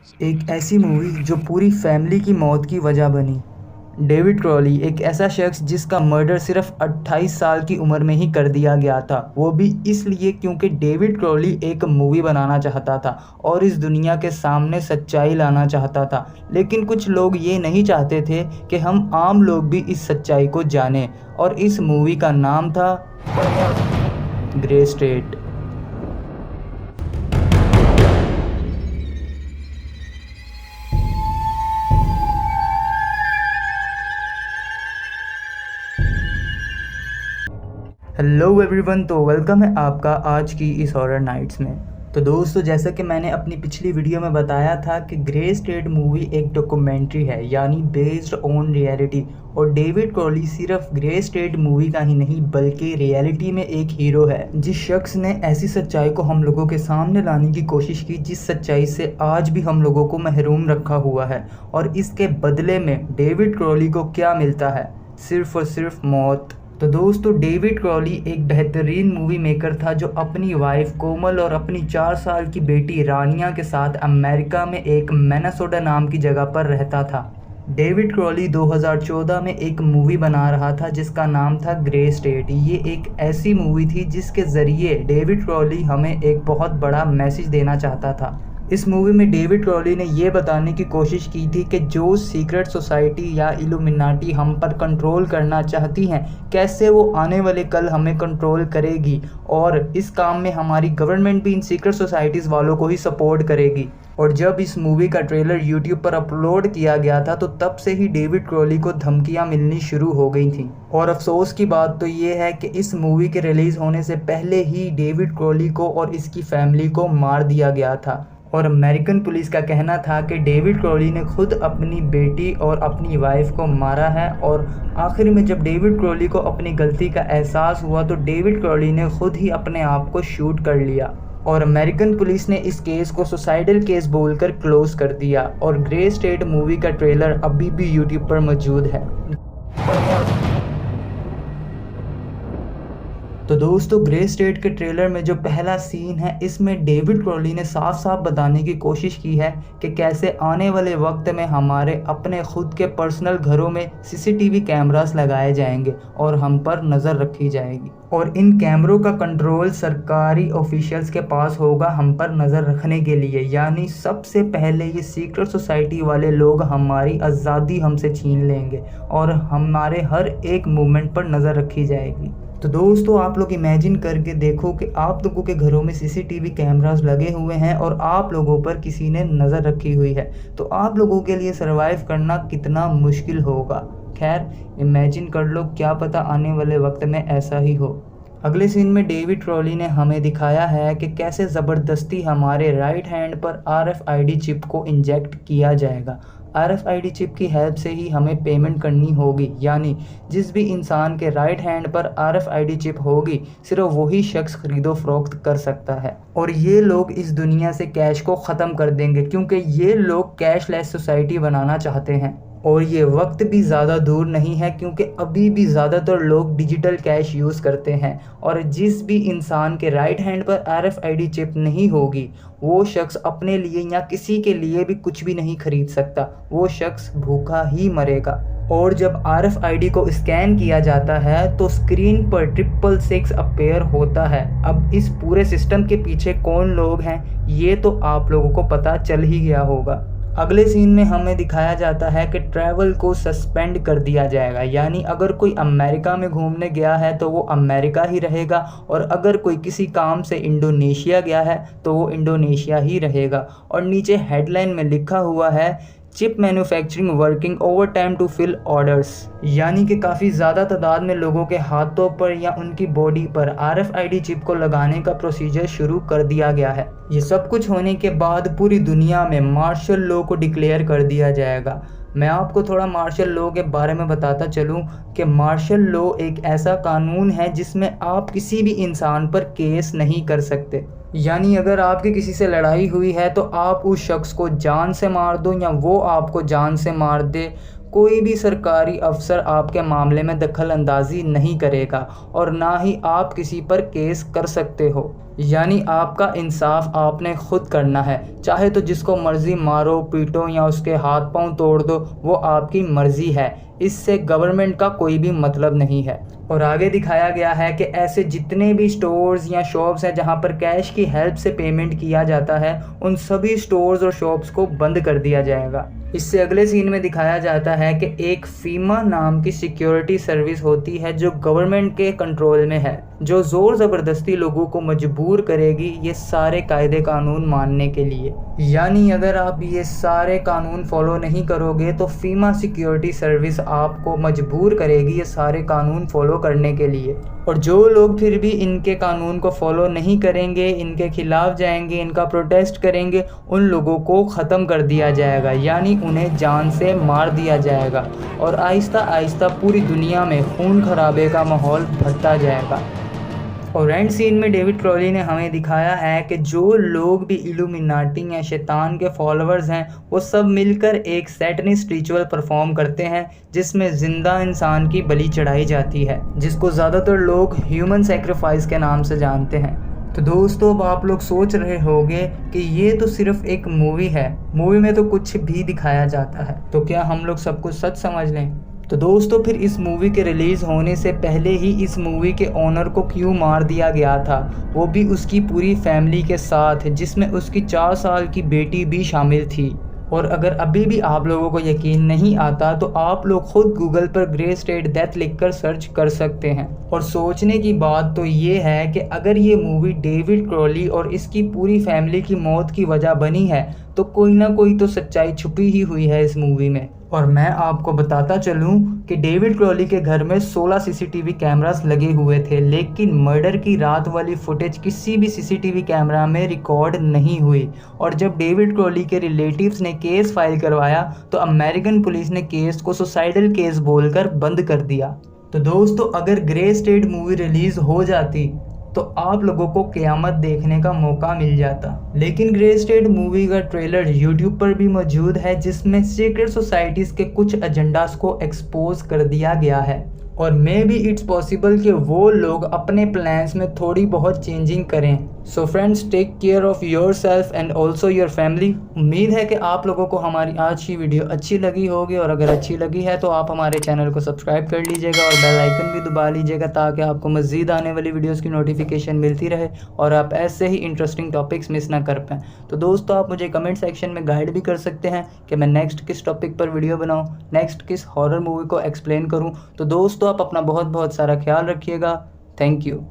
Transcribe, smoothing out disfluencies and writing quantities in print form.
एक ऐसी मूवी जो पूरी फैमिली की मौत की वजह बनी। डेविड क्रॉली एक ऐसा शख्स जिसका मर्डर सिर्फ 28 साल की उम्र में ही कर दिया गया था, वो भी इसलिए क्योंकि डेविड क्रॉली एक मूवी बनाना चाहता था और इस दुनिया के सामने सच्चाई लाना चाहता था। लेकिन कुछ लोग ये नहीं चाहते थे कि हम आम लोग भी इस सच्चाई को जानें, और इस मूवी का नाम था ग्रे स्टेट। हेलो एवरीवन, तो वेलकम है आपका आज की इस हॉरर नाइट्स में। तो दोस्तों, जैसा कि मैंने अपनी पिछली वीडियो में बताया था कि ग्रे स्टेट मूवी एक डॉक्यूमेंट्री है, यानी बेस्ड ऑन रियलिटी। और डेविड क्रॉली सिर्फ ग्रे स्टेट मूवी का ही नहीं बल्कि रियलिटी में एक हीरो है, जिस शख्स ने ऐसी सच्चाई को हम लोगों के सामने लाने की कोशिश की जिस सच्चाई से आज भी हम लोगों को महरूम रखा हुआ है। और इसके बदले में डेविड क्रॉली को क्या मिलता है? सिर्फ और सिर्फ मौत। तो दोस्तों, डेविड क्रॉली एक बेहतरीन मूवी मेकर था जो अपनी वाइफ कोमल और अपनी 4 साल की बेटी रानिया के साथ अमेरिका में एक मिनेसोटा नाम की जगह पर रहता था। डेविड क्रॉली 2014 में एक मूवी बना रहा था जिसका नाम था ग्रे स्टेट। ये एक ऐसी मूवी थी जिसके ज़रिए डेविड क्रॉली हमें एक बहुत बड़ा मैसेज देना चाहता था। इस मूवी में डेविड क्रॉली ने ये बताने की कोशिश की थी कि जो सीक्रेट सोसाइटी या इल्यूमिनाटी हम पर कंट्रोल करना चाहती हैं, कैसे वो आने वाले कल हमें कंट्रोल करेगी, और इस काम में हमारी गवर्नमेंट भी इन सीक्रेट सोसाइटीज़ वालों को ही सपोर्ट करेगी। और जब इस मूवी का ट्रेलर यूट्यूब पर अपलोड किया गया था तो तब से ही डेविड क्रॉली को धमकियां मिलनी शुरू हो गई थीं। और अफसोस की बात तो ये है कि इस मूवी के रिलीज़ होने से पहले ही डेविड क्रॉली को और इसकी फैमिली को मार दिया गया था। और अमेरिकन पुलिस का कहना था कि डेविड क्रॉली ने खुद अपनी बेटी और अपनी वाइफ को मारा है। और आखिर में जब डेविड क्रॉली को अपनी गलती का एहसास हुआ तो डेविड क्रॉली ने खुद ही अपने आप को शूट कर लिया। और अमेरिकन पुलिस ने इस केस को सुसाइडल केस बोलकर क्लोज कर दिया। और ग्रे स्टेट मूवी का ट्रेलर अभी भी यूट्यूब पर मौजूद है। तो दोस्तों, ग्रे स्टेट के ट्रेलर में जो पहला सीन है, इसमें डेविड क्रॉली ने साफ साफ बताने की कोशिश की है कि कैसे आने वाले वक्त में हमारे अपने खुद के पर्सनल घरों में सीसीटीवी कैमरास लगाए जाएंगे और हम पर नज़र रखी जाएगी। और इन कैमरों का कंट्रोल सरकारी ऑफिशियल्स के पास होगा हम पर नज़र रखने के लिए। यानी सबसे पहले ये सीक्रेट सोसाइटी वाले लोग हमारी आज़ादी हमसे छीन लेंगे और हमारे हर एक मूवमेंट पर नज़र रखी जाएगी। तो दोस्तों, आप लोग इमेजिन करके देखो कि आप लोगों के घरों में सीसीटीवी कैमरास लगे हुए हैं और आप लोगों पर किसी ने नज़र रखी हुई है। तो आप लोगों के लिए सरवाइव करना कितना मुश्किल होगा। खैर, इमेजिन कर लो, क्या पता आने वाले वक्त में ऐसा ही हो। अगले सीन में डेविड क्रॉली ने हमें दिखाया है कि कैसे ज़बरदस्ती हमारे राइट हैंड पर RFID चिप को इंजेक्ट किया जाएगा। RFID चिप की हेल्प से ही हमें पेमेंट करनी होगी। यानी जिस भी इंसान के राइट हैंड पर RFID चिप होगी, सिर्फ वही शख्स खरीदो फरोख्त कर सकता है। और ये लोग इस दुनिया से कैश को ख़त्म कर देंगे क्योंकि ये लोग कैशलेस सोसाइटी बनाना चाहते हैं। और ये वक्त भी ज़्यादा दूर नहीं है क्योंकि अभी भी ज़्यादातर लोग डिजिटल कैश यूज़ करते हैं। और जिस भी इंसान के राइट हैंड पर RFID चिप नहीं होगी, वो शख्स अपने लिए या किसी के लिए भी कुछ भी नहीं खरीद सकता। वो शख्स भूखा ही मरेगा। और जब RFID को स्कैन किया जाता है तो स्क्रीन पर 666 अपीयर होता है। अब इस पूरे सिस्टम के पीछे कौन लोग हैं, ये तो आप लोगों को पता चल ही गया होगा। अगले सीन में हमें दिखाया जाता है कि ट्रैवल को सस्पेंड कर दिया जाएगा। यानी अगर कोई अमेरिका में घूमने गया है तो वो अमेरिका ही रहेगा, और अगर कोई किसी काम से इंडोनेशिया गया है तो वो इंडोनेशिया ही रहेगा। और नीचे हेडलाइन में लिखा हुआ है, chip manufacturing working overtime to fill orders. यानी कि काफ़ी ज़्यादा तादाद में लोगों के हाथों पर या उनकी बॉडी पर RFID चिप को लगाने का प्रोसीजर शुरू कर दिया गया है। ये सब कुछ होने के बाद पूरी दुनिया में मार्शल लॉ को डिक्लेयर कर दिया जाएगा। मैं आपको थोड़ा मार्शल लॉ के बारे में बताता चलूं कि मार्शल लॉ एक ऐसा कानून है जिसमें आप किसी भी इंसान पर केस नहीं कर सकते। यानी अगर आपकी किसी से लड़ाई हुई है तो आप उस शख्स को जान से मार दो या वो आपको जान से मार दे, कोई भी सरकारी अफसर आपके मामले में दखल अंदाजी नहीं करेगा और ना ही आप किसी पर केस कर सकते हो। यानी आपका इंसाफ आपने खुद करना है, चाहे तो जिसको मर्जी मारो पीटो या उसके हाथ पांव तोड़ दो, वो आपकी मर्जी है। इससे गवर्नमेंट का कोई भी मतलब नहीं है। और आगे दिखाया गया है कि ऐसे जितने भी स्टोर्स या शॉप्स हैं जहां पर कैश की हेल्प से पेमेंट किया जाता है, उन सभी स्टोर्स और शॉप्स को बंद कर दिया जाएगा। इससे अगले सीन में दिखाया जाता है कि एक फीमा नाम की सिक्योरिटी सर्विस होती है जो गवर्नमेंट के कंट्रोल में है, जो ज़ोर ज़बरदस्ती लोगों को मजबूर करेगी ये सारे कायदे कानून मानने के लिए। यानी अगर आप ये सारे कानून फॉलो नहीं करोगे तो फीमा सिक्योरिटी सर्विस आपको मजबूर करेगी ये सारे कानून फॉलो करने के लिए। और जो लोग फिर भी इनके कानून को फॉलो नहीं करेंगे, इनके खिलाफ जाएंगे, इनका प्रोटेस्ट करेंगे, उन लोगों को ख़त्म कर दिया जाएगा, यानी उन्हें जान से मार दिया जाएगा। और आहिस्ता आहिस्ता पूरी दुनिया में खून खराबे का माहौल बढ़ता जाएगा। और एंड सीन में डेविड क्रॉली ने हमें दिखाया है कि जो लोग भी इल्यूमिनाटी या शैतान के फॉलोअर्स हैं वो सब मिलकर एक सैटनिस्ट रिचुअल परफॉर्म करते हैं जिसमें ज़िंदा इंसान की बलि चढ़ाई जाती है, जिसको ज़्यादातर लोग ह्यूमन सेक्रीफाइस के नाम से जानते हैं। तो दोस्तों, अब आप लोग सोच रहे होंगे कि ये तो सिर्फ एक मूवी है, मूवी में तो कुछ भी दिखाया जाता है, तो क्या हम लोग सब कुछ सच समझ लें? तो दोस्तों, फिर इस मूवी के रिलीज़ होने से पहले ही इस मूवी के ओनर को क्यों मार दिया गया था, वो भी उसकी पूरी फैमिली के साथ, जिसमें उसकी 4 साल की बेटी भी शामिल थी। और अगर अभी भी आप लोगों को यकीन नहीं आता तो आप लोग खुद गूगल पर ग्रे स्टेट डेथ लिखकर सर्च कर सकते हैं। और सोचने की बात तो ये है कि अगर ये मूवी डेविड क्रॉली और इसकी पूरी फैमिली की मौत की वजह बनी है तो कोई ना कोई तो सच्चाई छुपी ही हुई है इस मूवी में। और मैं आपको बताता चलूं कि डेविड क्रॉली के घर में 16 सीसीटीवी कैमरास लगे हुए थे, लेकिन मर्डर की रात वाली फुटेज किसी भी सीसीटीवी कैमरा में रिकॉर्ड नहीं हुई। और जब डेविड क्रॉली के रिलेटिव्स ने केस फाइल करवाया तो अमेरिकन पुलिस ने केस को सुसाइडल केस बोलकर बंद कर दिया। तो दोस्तों, अगर ग्रे स्टेट मूवी रिलीज़ हो जाती तो आप लोगों को क़यामत देखने का मौका मिल जाता। लेकिन ग्रे स्टेट मूवी का ट्रेलर यूट्यूब पर भी मौजूद है जिसमें सीक्रेट सोसाइटीज़ के कुछ एजेंडास को एक्सपोज कर दिया गया है। और मे बी इट्स पॉसिबल कि वो लोग अपने प्लान्स में थोड़ी बहुत चेंजिंग करें। So friends, take care of yourself and also your family. उम्मीद है कि आप लोगों को हमारी आज की वीडियो अच्छी लगी होगी, और अगर अच्छी लगी है तो आप हमारे चैनल को सब्सक्राइब कर लीजिएगा और बेल आइकन भी दबा लीजिएगा ताकि आपको मज़ीद आने वाली वीडियोज़ की नोटिफिकेशन मिलती रहे और आप ऐसे ही इंटरेस्टिंग टॉपिक्स मिस ना कर पाएँ। तो दोस्तों, आप मुझे कमेंट सेक्शन में गाइड भी कर सकते हैं कि मैं नेक्स्ट किस टॉपिक पर वीडियो बनाऊँ, नेक्स्ट किस हॉरर मूवी को एक्सप्लेन करूँ। तो दोस्तों, आप अपना बहुत बहुत सारा ख्याल रखिएगा। Thank you.